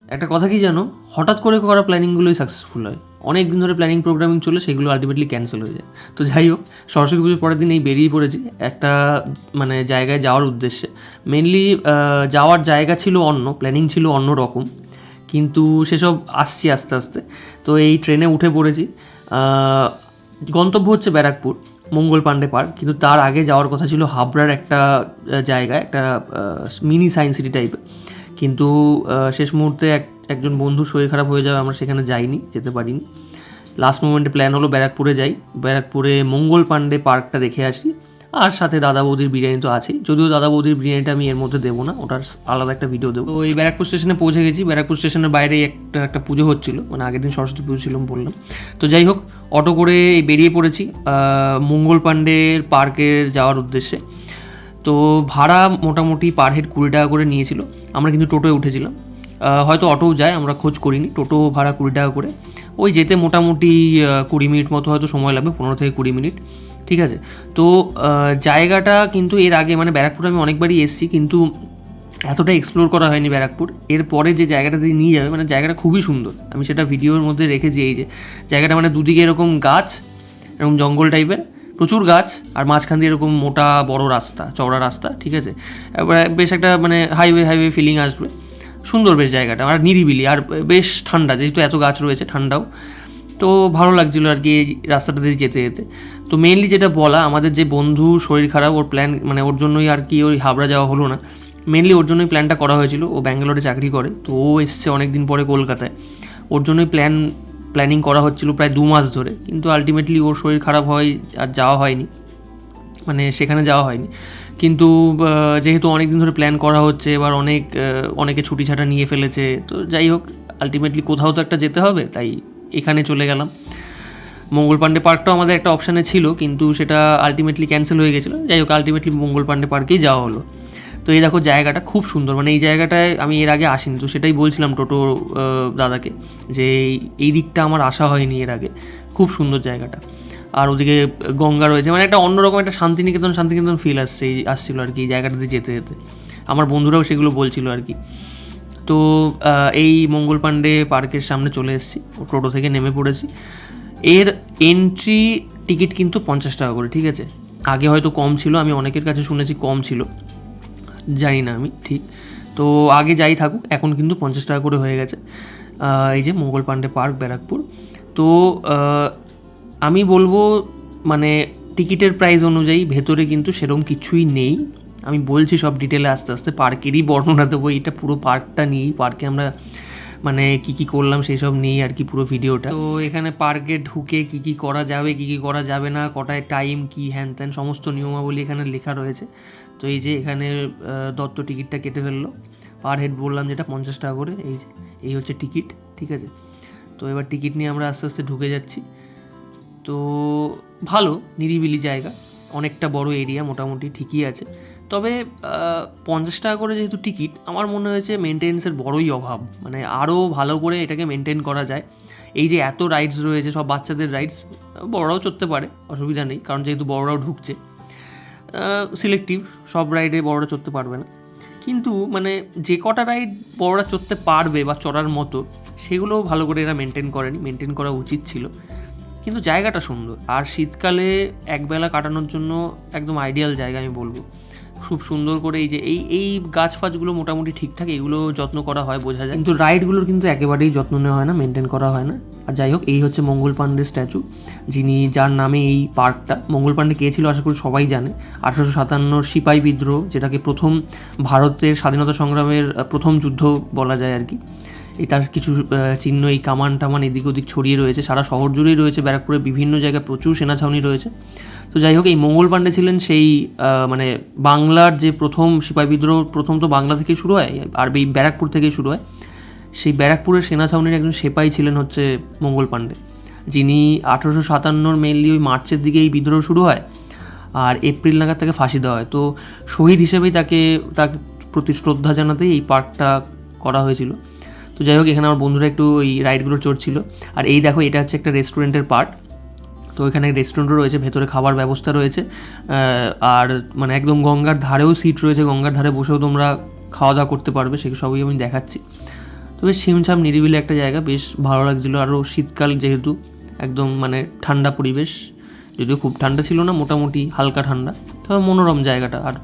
একটা কথা কি জানো, হঠাৎ করে করা প্ল্যানিংগুলোই সাকসেসফুল হয়। অনেক দিন ধরে প্ল্যানিং প্রোগ্রামিং চলে, সেগুলো আলটিমেটলি ক্যান্সেল হয়ে যায়। তো যাই হোক, সরস্বতী পুজোর পরের দিন এই বেরিয়ে পড়েছি একটা মানে জায়গায় যাওয়ার উদ্দেশ্যে। মেনলি যাওয়ার জায়গা ছিল অন্য, প্ল্যানিং ছিল অন্য রকম, কিন্তু সেসব আসছি আস্তে আস্তে। তো এই ট্রেনে উঠে পড়েছি। গন্তব্য হচ্ছে ব্যারাকপুর, মঙ্গল পাণ্ডে পার্ক। কিন্তু তার আগে যাওয়ার কথা ছিল হাবড়ার একটা জায়গায়, একটা মিনি সায়েন্স সিটি টাইপের। কিন্তু শেষ মুহূর্তে একজন বন্ধুর শরীর খারাপ হয়ে যাবে, আমরা সেখানে যাইনি, যেতে পারিনি। লাস্ট মোমেন্টে প্ল্যান হলো ব্যারাকপুরে যাই, ব্যারাকপুরে মঙ্গল পাণ্ডে পার্কটা দেখে আসি, আর সাথে দাদা বৌদির বিরিয়ানি তো আছেই। যদিও দাদা বৌদির বিরিয়ানিটা আমি এর মধ্যে দেবো না, ওটার আলাদা একটা ভিডিও দেবো। তো এই ব্যারাকপুর স্টেশনে পৌঁছে গেছি। ব্যারাকপুর স্টেশনের বাইরে একটা পুজো হচ্ছিলো, মানে আগের দিন সরস্বতী পুজো ছিল বললাম। তো যাই হোক, অটো করে বেরিয়ে পড়েছি মঙ্গল পাণ্ডের পার্কের যাওয়ার উদ্দেশ্যে। তো ভাড়া মোটামুটি পার হেড 20 টাকা করে নিয়েছিল। আমরা কিন্তু টোটোয় উঠেছিলাম, হয়তো অটোও যায়, আমরা খোঁজ করিনি। টোটো ভাড়া 20 টাকা করে। ওই যেতে মোটামুটি 20 মিনিট মতো হয়তো সময় লাগবে, 15 থেকে 20 মিনিট, ঠিক আছে। তো জায়গাটা কিন্তু এর আগে মানে ব্যারাকপুরে আমি অনেকবারই এসেছি, কিন্তু এতটা এক্সপ্লোর করা হয়নি ব্যারাকপুর। এরপরে যে জায়গাটাতে নিয়ে যাবে, মানে জায়গাটা খুবই সুন্দর। আমি সেটা ভিডিওর মধ্যে রেখেছি। এই যে জায়গাটা, মানে দুদিকে এরকম গাছ, এরকম জঙ্গল টাইপের, প্রচুর গাছ, আর মাঝখান দিয়ে এরকম মোটা বড় রাস্তা, চওড়া রাস্তা, ঠিক আছে। এবার বেশ একটা মানে হাইওয়ে ফিলিং আসবে। সুন্দর বেশ জায়গাটা, আর নিরিবিলি, আর বেশ ঠান্ডা, যেহেতু এত গাছ রয়েছে, ঠান্ডাও। তো ভালো লাগছিলো আর কি এই রাস্তাটা দিয়ে যেতে যেতে। তো মেইনলি যেটা বলা, আমাদের যে বন্ধু শরীর খারাপ, ওর প্ল্যান মানে ওর জন্যই আর কি ওই হাবড়া যাওয়া হলো না। মেনলি ওর জন্যই প্ল্যানটা করা হয়েছিল। ও ব্যাঙ্গালোরে চাকরি করে, তো ও এসছে অনেক দিন পরে কলকাতায়। ওর জন্যই প্ল্যানিং করা হচ্ছিল প্রায় 2 মাস ধরে, কিন্তু আলটিমেটলি ওর শরীর খারাপ হয় আর যাওয়া হয়নি, মানে সেখানে যাওয়া হয়নি। কিন্তু যেহেতু অনেক দিন ধরে প্ল্যান করা হচ্ছে, এবার অনেকে ছুটি ছাটা নিয়ে ফেলেছে, তো যাই হোক, আলটিমেটলি কোথাও তো একটা যেতে হবে, তাই এখানে চলে গেলাম। মঙ্গল পাণ্ডে পার্কটাও আমাদের একটা অপশানে ছিল, কিন্তু সেটা আলটিমেটলি ক্যান্সেল হয়ে গেছিলো। যাই হোক, আলটিমেটলি মঙ্গল পাণ্ডে পার্কেই যাওয়া হলো। তো এই দেখো, জায়গাটা খুব সুন্দর, মানে এই জায়গাটায় আমি এর আগে আসিনি। তো সেটাই বলছিলাম টোটো দাদাকে, যে এই দিকটা আমার আসা হয়নি এর আগে। খুব সুন্দর জায়গাটা, আর ওদিকে গঙ্গা রয়েছে, মানে একটা অন্যরকম একটা শান্তিনিকেতন ফিল আসছিলো আর কি এই জায়গাটাতে যেতে যেতে। আমার বন্ধুরাও সেগুলো বলছিল আর কি। তো এই মঙ্গল পাণ্ডে পার্কের সামনে চলে এসেছি, টোটো থেকে নেমে পড়েছি। এর এন্ট্রি টিকিট কিন্তু 50 টাকা করে, ঠিক আছে। আগে হয়তো কম ছিল, আমি অনেকের কাছে শুনেছি কম ছিল, জানি না আমি ঠিক। তো আগে যাই থাকুক, এখন কিন্তু 50 টাকা করে হয়ে গেছে। এই যে মঙ্গল পাণ্ডে পার্ক, ব্যারাকপুর। তো আমি বলবো মানে টিকিটের প্রাইস অনুযায়ী ভেতরে কিন্তু সেরকম কিছুই নেই। আমি বলছি সব ডিটেলে আস্তে আস্তে, পার্কেরই বর্ণনা দেবো। এটা পুরো পার্কটা নিয়েই, পার্কে আমরা মানে কী করলাম সেই সব নিয়েই আর কি পুরো ভিডিওটা। তো এখানে পার্কে ঢুকে কী করা যাবে, কী করা যাবে না, কটায় টাইম, কী হ্যান ত্যান সমস্ত নিয়মাবলী এখানে লেখা রয়েছে। তো এই যে এখানে দত্ত টিকিটটা কেটে ফেললো, পার হেড বললাম যেটা 50 টাকা করে। এই হচ্ছে টিকিট, ঠিক আছে। তো এবার টিকিট নিয়ে আমরা আস্তে আস্তে ঢুকে যাচ্ছি। তো ভালো নিরিবিলি জায়গা, অনেকটা বড় এরিয়া, মোটামুটি ঠিকই আছে। তবে 50 টাকা করে যেহেতু টিকিট, আমার মনে হয়েছে মেনটেন্সের বড়ই অভাব, মানে আরও ভালো করে এটাকে মেনটেন করা যায়। এই যে এত রাইডস রয়েছে, সব বাচ্চাদের রাইডস, বড়রাও চড়তে পারে, অসুবিধা নেই, কারণ যেহেতু বড়রাও ঢুকছে। সিলেক্টিভ, সব রাইডে বড়রা চড়তে পারবে না, কিন্তু মানে যে কটা রাইড বড়রা চড়তে পারবে বা চড়ার মতো, সেগুলোও ভালো করে এরা মেনটেন করা উচিত ছিল। কিন্তু জায়গাটা সুন্দর, আর শীতকালে একবেলা কাটানোর জন্য একদম আইডিয়াল জায়গা আমি বলবো। খুব সুন্দর করে এই যে এই গাছ ফাছগুলো মোটামুটি ঠিকঠাক, এগুলো যত্ন করা হয় বোঝা যায়, কিন্তু রাইডগুলোর কিন্তু একেবারেই যত্ন নেওয়া হয় না, মেনটেন করা হয় না। আর যাই হোক, এই হচ্ছে মঙ্গল পাণ্ডের স্ট্যাচু, যার নামে এই পার্কটা। মঙ্গল পাণ্ডে কে ছিল আশা করি সবাই জানে। 1857 সিপাহি বিদ্রোহ, যেটাকে প্রথম ভারতের স্বাধীনতা সংগ্রামের প্রথম যুদ্ধ বলা যায় আর কি। তার কিছু চিহ্ন, এই কামান টামান এদিক ওদিক ছড়িয়ে রয়েছে, সারা শহর জুড়েই রয়েছে। ব্যারাকপুরে বিভিন্ন জায়গায় প্রচুর সেনা ছাউনি রয়েছে। তো যাই হোক, এই মঙ্গল পাণ্ডে ছিলেন সেই মানে বাংলার যে প্রথম সিপাহি বিদ্রোহ, প্রথম তো বাংলা থেকেই শুরু হয়, আর এই ব্যারাকপুর থেকেই শুরু হয়। সেই ব্যারাকপুরের সেনা ছাউনির একজন সেপাই ছিলেন হচ্ছে মঙ্গল পাণ্ডে, যিনি 1857 মেনলি ওই মার্চের দিকে এই বিদ্রোহ শুরু হয়, আর এপ্রিল নাগাদ তাকে ফাঁসি দেওয়া হয়। তো শহীদ হিসেবেই তাকে প্রতি শ্রদ্ধা জানাতেই এই পার্কটা করা হয়েছিল। তো যাই হোক, এখানে আমার বন্ধুরা একটু ওই রাইডগুলো চড়ছিল। আর এই দেখো, এটা হচ্ছে একটা রেস্টুরেন্টের পার্ট। তো এখানে রেস্টুরেন্টও রয়েছে, ভেতরে খাবার ব্যবস্থা রয়েছে, আর মানে একদম গঙ্গার ধারেও সিট রয়েছে, গঙ্গার ধারে বসেও তোমরা খাওয়া দাওয়া করতে পারবে, সেগুলো সবই আমি দেখাচ্ছি। তো বেশ ছিমছাম নিরিবিলি একটা জায়গা, বেশ ভালো লাগছিলো। আরও শীতকাল যেহেতু, একদম মানে ঠান্ডা পরিবেশ, যদিও খুব ঠান্ডা ছিল না, মোটামুটি হালকা ঠান্ডা, তবে মনোরম জায়গাটা। আর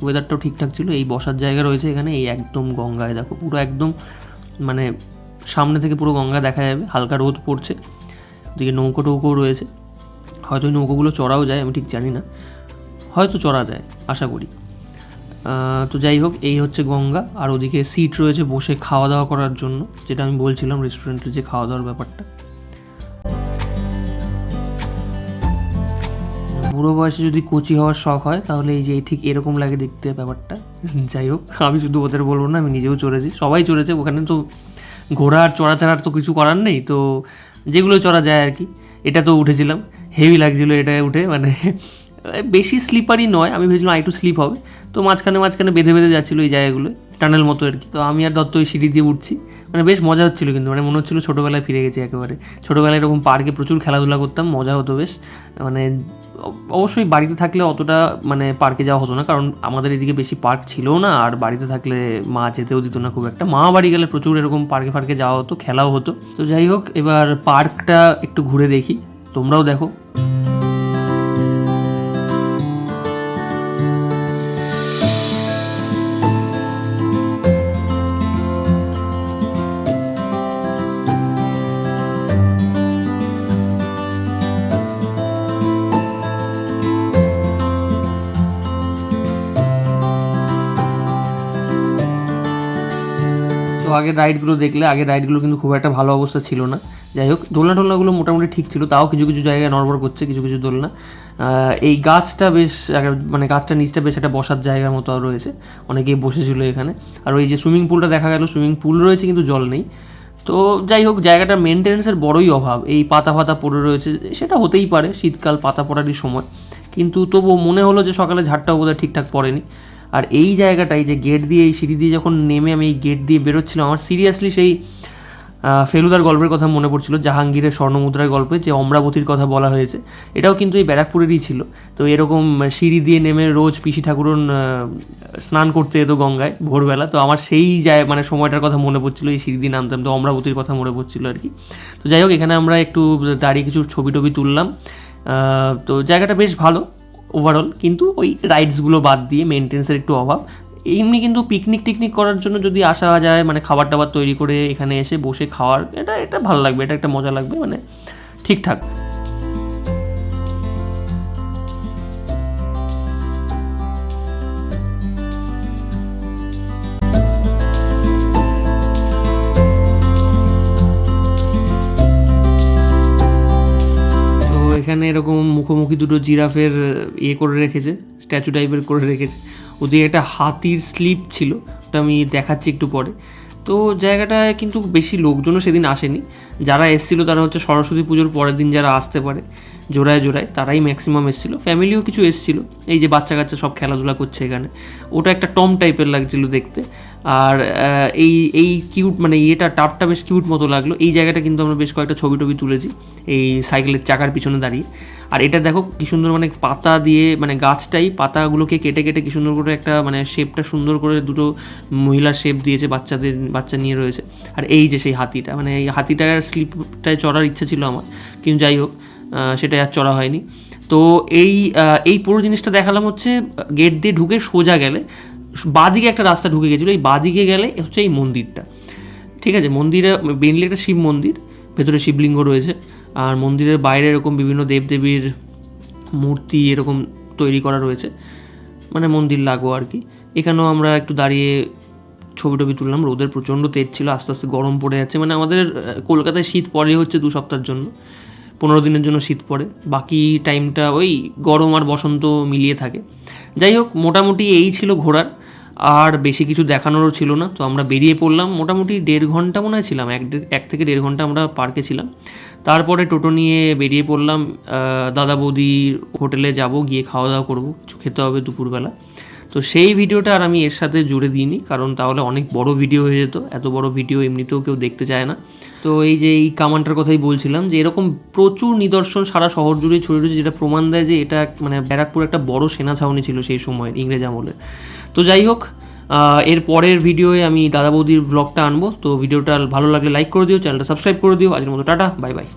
ওয়েদারটাও ঠিকঠাক ছিল। এই বসার জায়গা রয়েছে এখানে, এই একদম গঙ্গায় দেখো, পুরো একদম মানে সামনে থেকে পুরো গঙ্গা দেখা যাবে, হালকা রোদ পড়ছে, ওদিকে নৌকো টৌকোও রয়েছে, হয়তো ওই নৌকোগুলো চড়াও যায়, আমি ঠিক জানি না, হয়তো চড়া যায় আশা করি। তো যাই হোক, এই হচ্ছে গঙ্গা। আর ওদিকে সিট রয়েছে বসে খাওয়া দাওয়া করার জন্য, যেটা আমি বলছিলাম রেস্টুরেন্টের যে খাওয়া দাওয়ার ব্যাপারটা। বুড়ো বয়সে যদি কোচি হওয়ার শখ হয় তাহলে এই যে ঠিক এরকম লাগে দেখতে ব্যাপারটা। যাই হোক, আমি শুধু ওদের বলবো না, আমি নিজেও চড়েছি, সবাই চড়েছে ওখানে। তো ঘোড়া আর চড়া ছাড়ার তো কিছু করার নেই, তো যেগুলো চড়া যায় আর কি। এটা তো উঠেছিলাম, হেভি লাগছিলো এটা উঠে, মানে বেশি স্লিপারই নয়, আমি ভেবেছিলাম একটু স্লিপ হবে, তো মাঝখানে মাঝখানে বেঁধে বেঁধে যাচ্ছিলো এই জায়গাগুলো, টানেল মতো আর কি। তো আমি আর দত্ত ওই সিঁড়ি দিয়ে উঠছি, মানে বেশ মজা হচ্ছিলো, কিন্তু মানে মনে হচ্ছিলো ছোটোবেলায় ফিরে গেছি একেবারে। ছোটোবেলায় এরকম পার্কে প্রচুর খেলাধুলা করতাম, মজা হতো বেশ। মানে অবশ্যই বাড়িতে থাকলে অতটা মানে পার্কে যাওয়া হতো না, কারণ আমাদের এদিকে বেশি পার্ক ছিলও না, আর বাড়িতে থাকলে মা যেতেও দিত না খুব একটা। মা বাড়ি গেলে প্রচুর এরকম পার্কে ফার্কে যাওয়া হতো, খেলাও হতো। তো যাই হোক, এবার পার্কটা একটু ঘুরে দেখি, তোমরাও দেখো। তো আগের রাইডগুলো দেখলে, আগের রাইডগুলো কিন্তু খুব একটা ভালো অবস্থা ছিল না। যাই হোক, দোলনা টোলনাগুলো মোটামুটি ঠিক ছিল, তাও কিছু কিছু জায়গায় নড়বড় করছে কিছু কিছু দোলনা। এই গাছটা বেশ, মানে গাছটার নিচটা বেশ একটা বসার জায়গার মতো রয়েছে, অনেকেই বসেছিল এখানে। আর ওই যে সুইমিং পুলটা দেখা গেল, সুইমিং পুল রয়েছে কিন্তু জল নেই। তো যাই হোক, জায়গাটার মেনটেন্যান্সের বড়ই অভাব, এই পাতা ফাতা পড়ে রয়েছে, সেটা হতেই পারে, শীতকাল পাতা পড়ারই সময়, কিন্তু তবুও মনে হলো যে সকালে ঝাড়টাও বোধহয় ঠিকঠাক পড়েনি। আর এই জায়গাটাই যে গেট দিয়ে, এই সিঁড়ি দিয়ে যখন নেমে আমি এই গেট দিয়ে বেরোচ্ছিলাম, আমার সিরিয়াসলি সেই ফেলুদার গল্পের কথা মনে পড়ছিল, জাহাঙ্গীরের স্বর্ণমুদ্রার গল্পে যে অমরাবতীর কথা বলা হয়েছে, এটাও কিন্তু এই ব্যারাকপুরেরই ছিল। তো এরকম সিঁড়ি দিয়ে নেমে রোজ পিসি ঠাকুরন স্নান করতে যেত গঙ্গায় ভোরবেলা, তো আমার সেই মানে সময়টার কথা মনে পড়ছিল, এই সিঁড়ি দিয়ে নামতাম, তো অমরাবতীর কথা মনে পড়ছিল আর কি। তো যাই হোক, এখানে আমরা একটু দাঁড়িয়ে কিছু ছবি টবি তুললাম। তো জায়গাটা বেশ ভালো ওভারঅল, কিন্তু ওই রাইডসগুলো বাদ দিয়ে মেনটেন্সের একটু অভাব। এমনি কিন্তু পিকনিক টিকনিক করার জন্য যদি আসা যায়, মানে খাবার টাবার তৈরি করে এখানে এসে বসে খাওয়ার, এটা ভালো লাগবে, এটা একটা মজা লাগবে, মানে ঠিকঠাক। এখানে এরকম মুখোমুখি দুটো জিরাফের করে রেখেছে, স্ট্যাচু টাইপের করে রেখেছে। ওদিকে একটা হাতির স্লিপ ছিল, ওটা আমি দেখাচ্ছি একটু পরে। তো জায়গাটায় কিন্তু বেশি লোকজনও সেদিন আসেনি, যারা এসেছিলো তারা হচ্ছে সরস্বতী পুজোর পরের দিন যারা আসতে পারে জোড়ায় জোড়ায়, তারাই ম্যাক্সিমাম এসেছিলো। ফ্যামিলিও কিছু এসেছিলো, এই যে বাচ্চা কাচ্চা সব খেলাধুলা করছে এখানে, ওটা একটা টম টাইপের লাগছিলো দেখতে। আর এই কিউট, মানে টাপটা বেশ কিউট মতো লাগলো। এই জায়গাটা কিন্তু আমরা বেশ কয়েকটা ছবি টবি তুলেছি এই সাইকেলের চাকার পিছনে দাঁড়িয়ে। আর এটা দেখো কি সুন্দর, মানে পাতা দিয়ে, মানে গাছটাই পাতাগুলোকে কেটে কেটে কি সুন্দর করে একটা, মানে শেপটা সুন্দর করে দুটো মহিলার শেপ দিয়েছে, বাচ্চা নিয়ে রয়েছে। আর এই যে সেই হাতিটা, মানে এই হাতিটার স্লিপটায় চড়ার ইচ্ছা ছিল আমার, কিন্তু যাই হোক সেটাই আর চড়া হয়নি। তো এই পুরো জিনিসটা দেখালাম হচ্ছে গেট দিয়ে ঢুকে সোজা গেলে বাঁদিকে একটা রাস্তা ঢুকে গেছিলো, এই বাঁদিকে গেলে হচ্ছে এই মন্দিরটা, ঠিক আছে। মন্দিরে মেনলি একটা শিব মন্দির, ভেতরে শিবলিঙ্গ রয়েছে, আর মন্দিরের বাইরে এরকম বিভিন্ন দেবদেবীর মূর্তি এরকম তৈরি করা রয়েছে, মানে মন্দির লাগো আর কি। এখানেও আমরা একটু দাঁড়িয়ে ছবি টবি তুললাম। রোদের প্রচণ্ড তেজ ছিল, আস্তে আস্তে গরম পড়ে যাচ্ছে, মানে আমাদের কলকাতায় শীত পড়ে হচ্ছে 2 সপ্তাহের জন্য, 15 দিনের জন্য শীত পড়ে, বাকি টাইমটা ওই গরম আর বসন্ত মিলিয়ে থাকে। যাই হোক, মোটামুটি এই ছিল ঘোরার, আর বেশি কিছু দেখানোরও ছিল না। তো আমরা বেরিয়ে পড়লাম, মোটামুটি 1.5 ঘন্টা মনে হয় ছিলাম, 1 থেকে 1.5 ঘন্টা আমরা পার্কে ছিলাম। তারপরে টোটো নিয়ে বেরিয়ে পড়লাম, দাদা বৌদির হোটেলে যাব, গিয়ে খাওয়া দাওয়া করবো, কিছু খেতে হবে দুপুরবেলা। তো সেই ভিডিওটা আর আমি এর সাথে জুড়ে দিইনি, কারণ তাহলে অনেক বড় ভিডিও হয়ে যেত, এত বড় ভিডিও এমনিতেও কেউ দেখতে চায় না। তো এই যে এই কামানটার কথাই বলছিলাম, যে এরকম প্রচুর নিদর্শন সারা শহর জুড়ে ছড়িয়ে রয়েছে, যেটা প্রমাণ দেয় যে এটা মানে ব্যারাকপুর একটা বড় সেনা ছাউনি ছিল সেই সময়, ইংরেজ আমলে। তো যাই হোক, এর পরের ভিডিওয়ে আমি দাদা বৌদির ব্লগটা আনবো। তো ভিডিওটা ভালো লাগলে লাইক করে দিও, চ্যানেলটা সাবস্ক্রাইব করে দিও। আজকের মতো টাটা, বাই বাই।